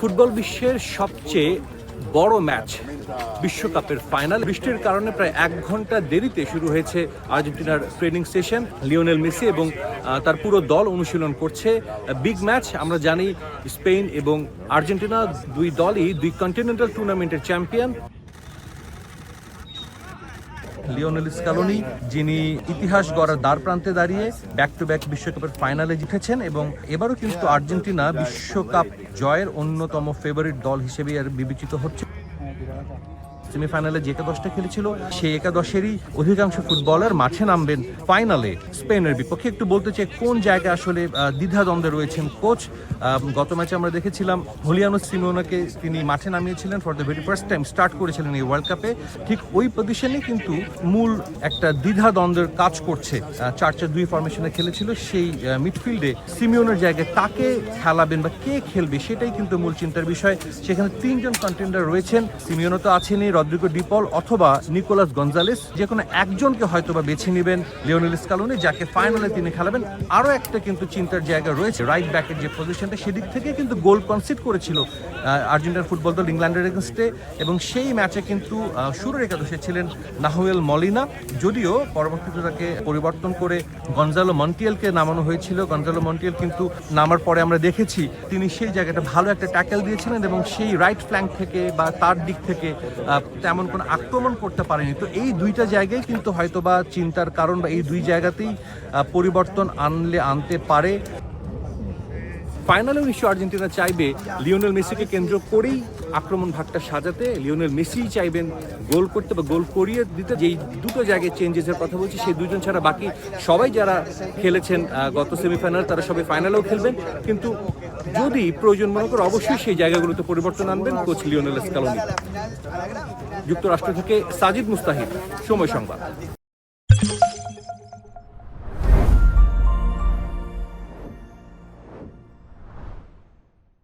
Football বিশ্বের সবচেয়ে বড় ম্যাচ বিশ্বকাপের ফাইনাল বৃষ্টির কারণে প্রায় 1 ঘন্টা দেরিতে শুরু হয়েছে আর্জেন্টিনার ট্রেনিং সেশন। লিওনেল মেসি এবং তার পুরো দল অনুশীলন করছে। বিগ ম্যাচ, আমরা জানি স্পেন এবং আর্জেন্টিনা দুই দলই দুই কন্টিনেন্টাল টুর্নামেন্টের চ্যাম্পিয়ন। লিওনেল স্কালোনি, যিনি ইতিহাস গড়ার দ্বার প্রান্তে দাঁড়িয়ে ব্যাক টু ব্যাক বিশ্বকাপের ফাইনালে জিতেছেন এবং এবারও কিন্তু আর্জেন্টিনা বিশ্বকাপ জয়ের অন্যতম ফেভারিট দল হিসেবে আর বিবেচিত হচ্ছে। সেমিফাইনালে যে একাদশটা খেলেছিল সেই একাদশেরই অধিকাংশ ফুটবলার মাঠে নামবেন ফাইনালে স্পেনের বিপক্ষে। একটু বলতে চাই কোন জায়গায় আসলে দ্বিধাদ্বন্দ্বে রয়েছেন কোচ। গত ম্যাচে আমরা দেখেছিলাম হুলিয়ানো সিমিওনেকে তিনি মাঠে নামিয়েছিলেন for the very first time, start করেছিলেন এই ওয়ার্ল্ড কাপে। ঠিক ওই পজিশনে কিন্তু মূল একটা দ্বিধাদ্বন্দ্বের কাজ করছে। 4-4-2 ফরমেশনে খেলেছিল, সেই মিডফিল্ডে সিমিওনের জায়গায় কাকে খেলাবেন বা কে খেলবে সেটাই কিন্তু মূল চিন্তার বিষয়। সেখানে 3 জন কন্টেন্ডার রয়েছেন, সিমিওনো তো আছেনই, রদ্রিগো ডি পল অথবা নিকোলাস গঞ্জালেস, যে কোনো একজনকে হয়তো বা বেছে নেবেন লিওনেল স্কালোনি, যাকে ফাইনালে তিনি খেলাবেন। আরও একটা কিন্তু চিন্তার জায়গা রয়েছে, রাইট ব্যাকের যে পজিশনটা, সেদিক থেকে কিন্তু গোল কনসিড করেছিল আর্জেন্টিনার ফুটবল দল ইংল্যান্ডের এগেনস্টে এবং সেই ম্যাচে কিন্তু শুরুর একাদশে ছিলেন নাহুয়েল মলিনা, যদিও পরবর্তীতে তাকে পরিবর্তন করে গঞ্জালো মন্টিয়েলকে নামানো হয়েছিল। গঞ্জালো মন্টিয়েল কিন্তু নামার পরে আমরা দেখেছি তিনি সেই জায়গাটা ভালো একটা ট্যাকেল দিয়েছিলেন এবং সেই রাইট ফ্ল্যাঙ্ক থেকে বা তার দিক থেকে তেমন কোনো আক্রমণ করতে পারেনি। তো এই দুইটা জায়গায় কিন্তু হয়তোবা চিন্তার কারণ বা এই দুই জায়গাতেই পরিবর্তন আনতে পারে। ফাইনালেও নিশ্চয় আর্জেন্টিনা চাইবে লিওনেল মেসিকে কেন্দ্র করেই আক্রমণ ভাগটা সাজাতে। লিওনেল মেসিই চাইবেন গোল করতে বা গোল করিয়ে দিতে। যেই দুটো জায়গায় চেঞ্জেসের কথা বলছি, সেই দুজন ছাড়া বাকি সবাই যারা খেলেছেন গত সেমিফাইনাল তারা সবাই ফাইনালেও খেলবেন, কিন্তু যদি প্রয়োজন মনে করে অবশ্যই সেই জায়গাগুলোতে পরিবর্তন আনবেন কোচ লিওনেল স্কালোনি। যুক্তরাষ্ট্র থেকে সাজিদ মুস্তাহিদ, সময় সংবাদ।